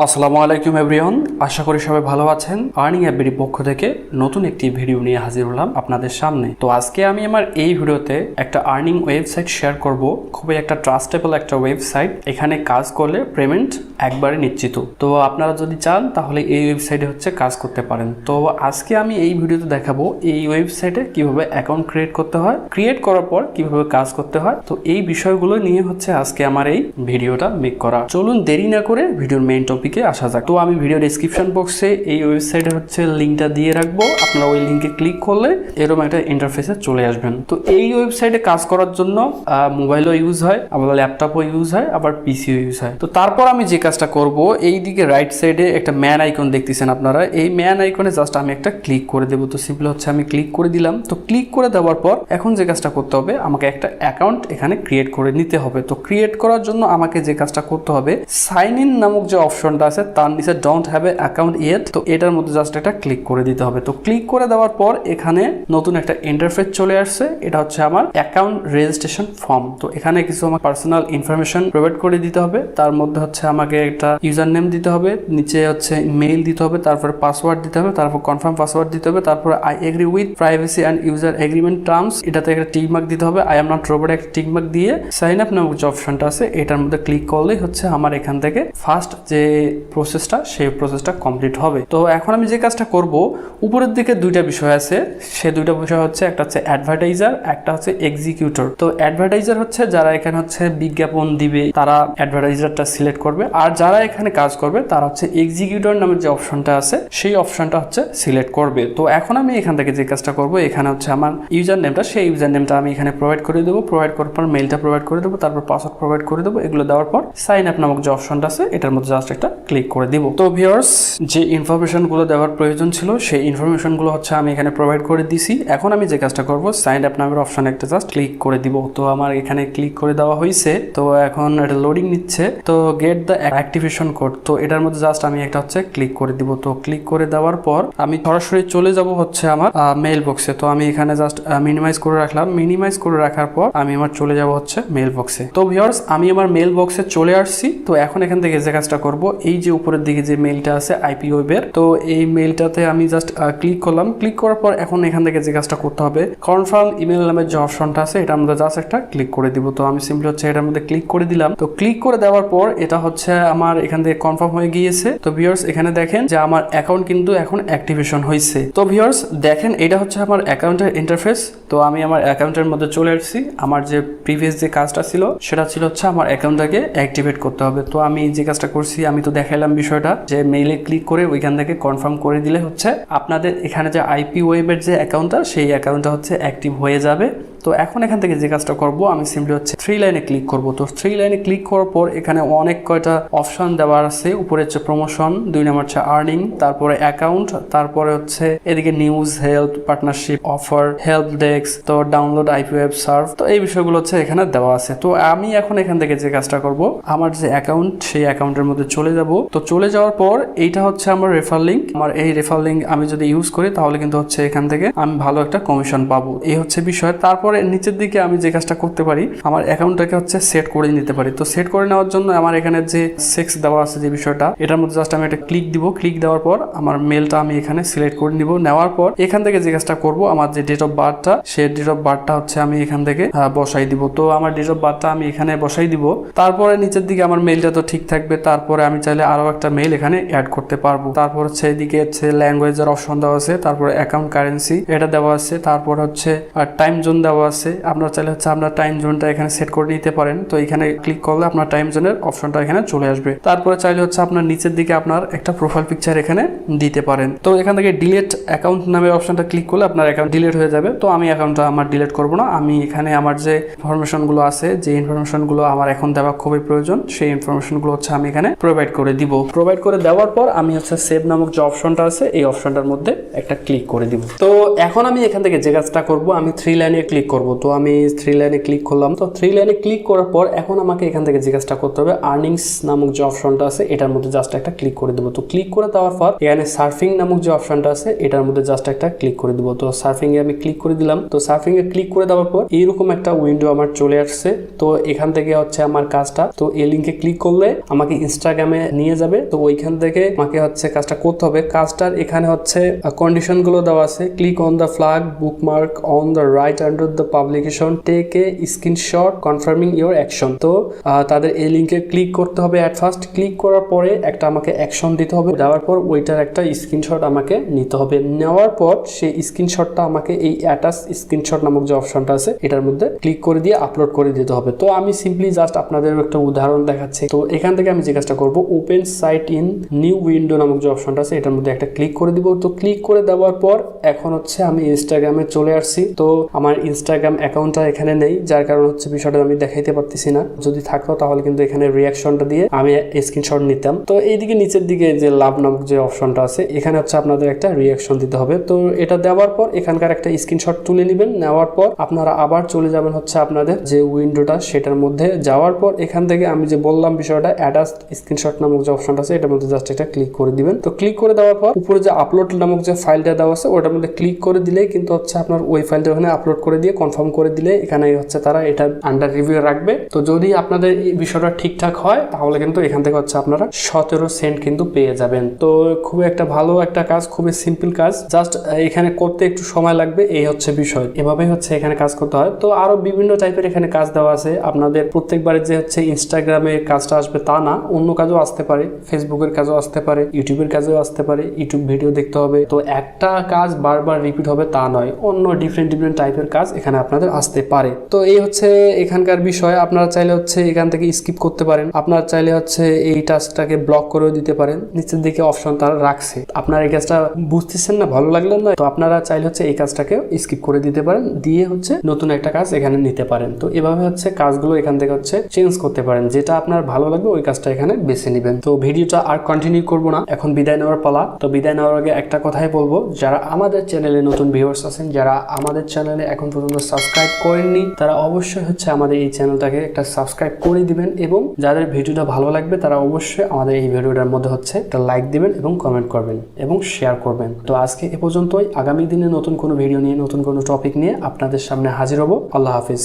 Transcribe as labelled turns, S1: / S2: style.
S1: আসসালামু আলাইকুম এভরিওয়ান, আশা করি সবাই ভালো আছেন। আর্নিং অ্যাপের পক্ষ থেকে নতুন একটি ভিডিও নিয়ে হাজির হলাম আপনাদের সামনে। তো আজকে আমি আমার এই ভিডিওতে একটা আর্নিং ওয়েবসাইট শেয়ার করব, খুবই একটা ট্রাস্টেবল একটা ওয়েবসাইট। এখানে কাজ করলে পেমেন্ট একবারে নিশ্চিত। তো আপনারা যদি চান তাহলে এই ওয়েবসাইটে কাজ করতে পারেন। তো আজকে আমি এই ভিডিওতে দেখাবো এই ওয়েবসাইটে কিভাবে অ্যাকাউন্ট ক্রিয়েট করতে হয়, ক্রিয়েট করার পর কিভাবে কাজ করতে হয়। তো এই বিষয়গুলো নিয়ে আজকে আমার এই ভিডিওটা মেক করা। চলুন দেরি না করে ভিডিওর মেইন টপিকে আসা যাক। তো আমি ভিডিও ডেসক্রিপশন বক্সে এই ওয়েবসাইটের লিঙ্কটা দিয়ে রাখবো। আপনারা ওই লিঙ্কে ক্লিক করলে এরকম একটা ইন্টারফেসে চলে আসবেন। তো এই ওয়েবসাইটে কাজ করার জন্য মোবাইলও ইউজ হয়, আবার ল্যাপটপও ইউজ হয়, আবার পিসিও ইউজ হয়। তো তারপর আমি যে কাজটা করব, এই দিকে রাইট সাইডে একটা ম্যান আইকন দেখতেছেন আপনারা, এই ম্যান আইকনে জাস্ট আমি একটা ক্লিক করে দেবো। তো সিম্পল আমি ক্লিক করে দিলাম। তো ক্লিক করে দেওয়ার পর এখন যে কাজটা করতে হবে, আমাকে একটা অ্যাকাউন্ট এখানে ক্রিয়েট করে নিতে হবে। তো ক্রিয়েট করার জন্য আমাকে যে কাজটা করতে হবে, সাইন ইন নামক যে অপশনটা আছে তার নিচে don't have a account yet, তো এটার মধ্যে জাস্ট একটা ক্লিক করে দিতে হবে। তো ক্লিক করে দেওয়ার পর এখানে নতুন একটা ইন্টারফেস চলে আসছে। এটা আমার অ্যাকাউন্ট রেজিস্ট্রেশন ফর্ম। তো এখানে কিছু আমার পার্সোনাল ইনফরমেশন প্রোভাইড করে দিতে হবে। তার মধ্যে আমাকে একটা ইউজার নেম দিতে হবে, নিচে মেইল দিতে হবে, তারপর পাসওয়ার্ড দিতে হবে, তারপর কনফার্ম পাসওয়ার্ড দিতে হবে, তারপর I agree with privacy and user agreement terms, এটাতে একটা টিক মার্ক দিতে হবে। আই এম নট রোবট একটা টিক মার্ক দিয়ে সাইন আপ নামক যে অপশনটা আছে এটার মধ্যে ক্লিক করলেই আমার এখান থেকে ফার্স্ট যে প্রসেসটা, সেই প্রসেসটা কমপ্লিট হবে। তো এখন আমি যে কাজটা করব, উপরের দিকে দুইটা বিষয় আছে, সে দুইটা বিষয় একটা অ্যাডভার্টাইজার, একটা এক্সিকিউটর। তো অ্যাডভার্টাইজার যারা এখানে বিজ্ঞাপন দিবে, তারা অ্যাডভার্টাইজারটা সিলেক্ট করবে, আর যারা এখানে কাজ করবে তারা এক্সিকিউটর নামের যে অপশনটা আছে সেই অপশনটা সিলেক্ট করবে। তো এখন আমি এখান থেকে যে কাজটা করব, এখানে আমার ইউজার নেমটা, সেই ইউজার নেমটা আমি এখানে প্রোভাইড করে দেবো। প্রোভাইড করার পর মেইলটা প্রোভাইড করে দেবো, তারপর পাসওয়ার্ড প্রোভাইড করে দেবো। এগুলো দেওয়ার পর সাইন আপ নামক যে অপশনটা আছে এটার মধ্যে জাস্ট একটা ক্লিক করে দিব। তো ভিউয়ার্স, যে ইনফরমেশনগুলো দেওয়ার প্রয়োজন ছিল সেই ইনফরমেশনগুলো আমি এখানে প্রোভাইড করে দিছি। এখন আমি যে কাজটা করব, সাইন আপ নামের অপশনে একটা জাস্ট ক্লিক করে দিব। তো আমার এখানে ক্লিক করে দেওয়া হয়েছে। তো এখন এটা লোডিং নিচ্ছে। তো গেট দ্য অ্যাক্টিভেশন কোড, তো এটার মধ্যে জাস্ট আমি একটা ক্লিক করে দিব। তো ক্লিক করে দেওয়ার পর আমি সরাসরি চলে যাব আমার মেইল বক্সে। তো আমি এখানে জাস্ট মিনিমাইজ করে রাখলাম। মিনিমাইজ করে রাখার পর আমি চলে যাব মেইল বক্সে। তো ভিউয়ার্স, আমি আমার মেইল বক্সে চলে আসছি। তো এখন এখান থেকে যে কাজটা করব, এই যে উপরের দিকে যে মেইলটা আছে আইপি ওয়েবের, তো এই মেইলটাতে আমি জাস্ট ক্লিক করলাম। ক্লিক করার পর এখন এখান থেকে যে কাজটা করতে হবে, কনফার্ম ইমেল নামের যে অপশনটা আছে এটার মধ্যে জাস্ট একটা ক্লিক করে দিব। তো আমি সিম্পলি এটার মধ্যে ক্লিক করে দিলাম। তো ক্লিক করে দেওয়ার পর এটা আমার এখান থেকে কনফার্ম হয়ে গিয়েছে। তো ভিউয়ার্স, এখানে দেখেন যে আমার অ্যাকাউন্ট কিন্তু এখন অ্যাক্টিভেশন হয়েছে। তো ভিউয়ার্স দেখেন, এটা আমার অ্যাকাউন্টের ইন্টারফেস। তো আমি আমার অ্যাকাউন্টের মধ্যে চলে আসছি। আমার যে প্রিভিয়াস যে কাজটা ছিল সেটা ছিল আমার অ্যাকাউন্টটাকে অ্যাক্টিভেট করতে হবে। তো আমি যে কাজটা করছি, আমি তো দেখাইলাম বিষয়টা, যে মেইলে ক্লিক করে ওইখান থেকে কনফার্ম করে দিলে আপনাদের এখানে যে আইপি ওয়েবের যে অ্যাকাউন্টটা, সেই অ্যাকাউন্টটা অ্যাক্টিভ হয়ে যাবে। তো এখন এখান থেকে যে কাজটা করব, আমি সিম্পলি 3 লাইনে ক্লিক করব। তো 3 লাইনে ক্লিক করার পর এখানে অনেক কয়টা অপশন দেওয়া আছে। উপরে প্রমোশন, 2 নম্বর আর্নিং, তারপরে অ্যাকাউন্ট, তারপরে এদিকে news, help, partnership, offer, help desk, তো ডাউনলোড আইপি ওয়েব সার্ভ। তো এই বিষয়গুলো এখানে দেওয়া আছে। তো আমি এখন এখান থেকে যে কাজটা করব, আমার যে অ্যাকাউন্ট, সেই অ্যাকাউন্টের মধ্যে চলে যাব। তো চলে যাওয়ার পর এইটা আমার রেফার লিঙ্ক। আমার এই রেফার লিঙ্ক আমি যদি ইউজ করি তাহলে কিন্তু এখান থেকে আমি ভালো একটা কমিশন পাবো। এই বিষয়। তারপরে নিচের দিকে আমি যে কাজটা করতে পারি, আমার অ্যাকাউন্টটাকে সেট করে নিতে পারি। তো সেট করে নেওয়ার জন্য আমার এখানে যে সেক্স দেওয়া আছে যে বিষয়টা, এটার মধ্যে জাস্ট আমি একটা ক্লিক দিব। ক্লিক দেওয়ার পর আমার মেলটা আমি এখানে সিলেক্ট করে নিব। নেওয়ার পর এখান থেকে যে কাজটা করব, আমার যে ডেট অফ বার্থটা, সেই ডেট অফ বার্থটা আমি এখান থেকে বসাই দিব। তো আমার ডেট অফ বার্থটা আমি এখানে বসাই দিব। তারপরে নিচের দিকে আমার মেলটা তো ঠিক থাকবে। তারপরে আমি চাইলে আরো একটা মেল এখানে অ্যাড করতে পারবো। তারপর এদিকে ল্যাঙ্গুয়েজের অপশন দেওয়া আছে, তারপরে অ্যাকাউন্ট কারেন্সি এটা দেওয়া আছে, তারপর টাইম জোন দেওয়া আছে। আপনার চাইলে আপনার টাইম জোনটা এখানে সেট করে নিতে পারেন। তো এখানে ক্লিক করলে আপনার টাইম জোনের অপশনটা এখানে চলে আসবে। তারপরে চাইলে আপনার নিচের দিকে আপনার একটা প্রোফাইল পিকচার এখানে দিতে পারেন। তো এখান থেকে ডিলিট অ্যাকাউন্ট নামের অপশনটা ক্লিক করলে আপনার অ্যাকাউন্ট ডিলিট হয়ে যাবে। তো আমি অ্যাকাউন্টটা আমার ডিলিট করব না। আমি এখানে আমার যে ইনফরমেশনগুলো আছে, যে ইনফরমেশনগুলো আমার এখন দেওয়া খুবই প্রয়োজন, সেই ইনফরমেশনগুলো আমি এখানে প্রোভাইড করে দিব। প্রোভাইড করে দেওয়ার পর আমি সেভ নামক যে অপশনটা আছে এই অপশনটার মধ্যে একটা ক্লিক করে দিব। তো এখন আমি এখান থেকে যে কাজটা করব, আমি 3 লাইনে ক্লিক করব। তো আমি 3 লাইনে ক্লিক করলাম। তো 3 লাইনে ক্লিক করার পর এখন আমাকে এখান থেকে যে কাজটা করতে হবে, আর্নিংস নামক যে অপশনটা আছে এটার মধ্যে জাস্ট একটা ক্লিক করে দেবো। তো ক্লিক করে দেওয়ার পর এখানে সার্ফিং নামক যে অপশনটা আছে এটার মধ্যে জাস্ট একটা ক্লিক করে দেবো। তো সার্ফিং এ আমি ক্লিক করে দিলাম। তো সার্ফিং এ ক্লিক করে দেওয়ার পর এইরকম একটা উইন্ডো আমার চলে আসছে। তো এখান থেকে হচ্ছে আমার কাজটা, তো এই লিঙ্কে ক্লিক করলে আমাকে ইনস্টাগ্রামে নিয়ে যাবে। তো ওইখান থেকে আমাকে হচ্ছে কাজটা করতে হবে। কাজটার এখানে হচ্ছে কন্ডিশন গুলো দেওয়া আছে, click on the flag bookmark on the right under the publication, take a screenshot confirming your action. তো তাদের এই লিঙ্কে ক্লিক করতে হবে। অ্যাট ফার্স্ট ক্লিক করার পরে একটা আমাকে অ্যাকশন দিতে হবে, দেওয়ার পর ওইটার একটা স্ক্রিনশট আমাকে নিতে হবে। নেওয়ার পর সেই স্ক্রিনশটটা আমাকে এই অ্যাটাচ স্ক্রিনশট নামক যে অপশনটা আছে এটার মধ্যে ক্লিক করে দিয়ে আপলোড করে দিতে হবে। তো আমি সিম্পলি জাস্ট আপনাদের একটা উদাহরণ দেখাচ্ছি। তো এখান থেকে আমি যে কাজটা করব, open site in new window নামক যে অপশনটা আছে এটার মধ্যে একটা ক্লিক করে দিব। তো ক্লিক করে দেওয়ার পর এখন হচ্ছে আমি ইনস্টাগ্রামে চলে আসছি। তো আমার ইনস্টাগ্রাম অ্যাকাউন্টটা এখানে নেই, যার কারণ হচ্ছে বিষয়টা আমি দেখাইতে পারতেছি না। যদি থাকতো তাহলে কিন্তু এখানে রিয়াকশনটা দিয়ে আমি স্ক্রিনশট নিতাম। তো এইদিকে নিচের দিকে যে লাভ নামক যে অপশনটা আছে এখানে হচ্ছে আপনাদের একটা রিয়াকশন দিতে হবে। তো এটা দেওয়ার পর এখানকার একটা স্ক্রিনশট তুলে নেবেন। নেওয়ার পর আপনারা আবার চলে যাবেন হচ্ছে আপনাদের যে উইন্ডোটা সেটার মধ্যে। যাওয়ার পর এখান থেকে আমি যে বললাম বিষয়টা, অ্যাটাচ স্ক্রিনশট নামক যে অপশনটা আছে এটার মধ্যে জাস্ট একটা ক্লিক করে দিবেন। তো ক্লিক করে দেওয়ার পর উপরে যে আপলোড নামক যে ফাইলটা দেওয়া আছে ওটার মধ্যে ক্লিক করে দিলেই কিন্তু হচ্ছে আপনার ওই ফাইলটা ওখানে আপলোড করে দিয়ে কনফার্ম করে দিলে এখানে হচ্ছে তারা এটা আন্ডার রিভিউ রাখবে। তো যদি আপনাদের এই বিষয়টা ঠিকঠাক হয় তাহলে কিন্তু এখান থেকে হচ্ছে আপনারা 17 সেন্ট কিন্তু পেয়ে যাবেন। তো খুবই একটা ভালো একটা কাজ, খুবই সিম্পল কাজ, জাস্ট এখানে করতে একটু সময় লাগবে, এই হচ্ছে বিষয়। এভাবেই হচ্ছে এখানে কাজ করতে হয়। তো আরো বিভিন্ন টাইপের এখানে কাজ দেওয়া আছে। আপনাদের প্রত্যেকবারে যে হচ্ছে ইনস্টাগ্রামে কাজটা আসবে তা না, অন্য কাজও আসতে পারে, ফেসবুকের কাজও আসতে পারে, ইউটিউবের কাজও আসতে পারে, ইউটিউব ভিডিও দেখতে হবে। তো একটা কাজ বারবার রিপিট হবে তা নয়, অন্য ডিফারেন্ট টাইপের কাজ এখানে আপনাদের আসতে পারে। তো এই হচ্ছে এখানকার বিষয়। আপনারা চাইলে হচ্ছে এখান থেকে স্কিপ করতে পারেন, আপনারা চাইলে হচ্ছে এই টাস্কটাকে ব্লক করেও দিতে পারেন। নিচের দিকে অপশন তারা রাখছে, আপনারা এই কাজটা বুঝতেছেন না, ভালো লাগলো না, তো আপনারা চাইলে হচ্ছে এই কাজটাকে স্কিপ করে দিতে পারেন, দিয়ে হচ্ছে নতুন একটা কাজ এখানে নিতে পারেন। তো এভাবে হচ্ছে কাজগুলো এখান থেকে হচ্ছে চেঞ্জ করতে পারেন, যেটা আপনার ভালো লাগবে ওই কাজটা এখানে বেছে নেবেন। তো ভিডিওটা আর কন্টিনিউ করবো না, এখন বিদায় নেওয়ার পালা। তো বিদায় নেওয়ার আগে একটা কথাই বলবো, যারা আমাদের চ্যানেলে নতুন ভিউয়ার্স আছেন, যারা আমাদের চ্যানেলে এখন পর্যন্ত সাবস্ক্রাইব করেননি, তারা অবশ্যই হচ্ছে আমাদের এই চ্যানেলটাকে একটা সাবস্ক্রাইব করে দিবেন, এবং যাদের ভিডিওটা ভালো লাগবে তারা অবশ্যই আমাদের এই ভিডিওটার মধ্যে হচ্ছে একটা লাইক দিবেন এবং কমেন্ট করবেন এবং শেয়ার করবেন। তো আজকে এ পর্যন্তই। আগামী দিনে নতুন কোনো ভিডিও নিয়ে, নতুন কোনো টপিক নিয়ে আপনাদের সামনে হাজির হব। আল্লাহ হাফিজ।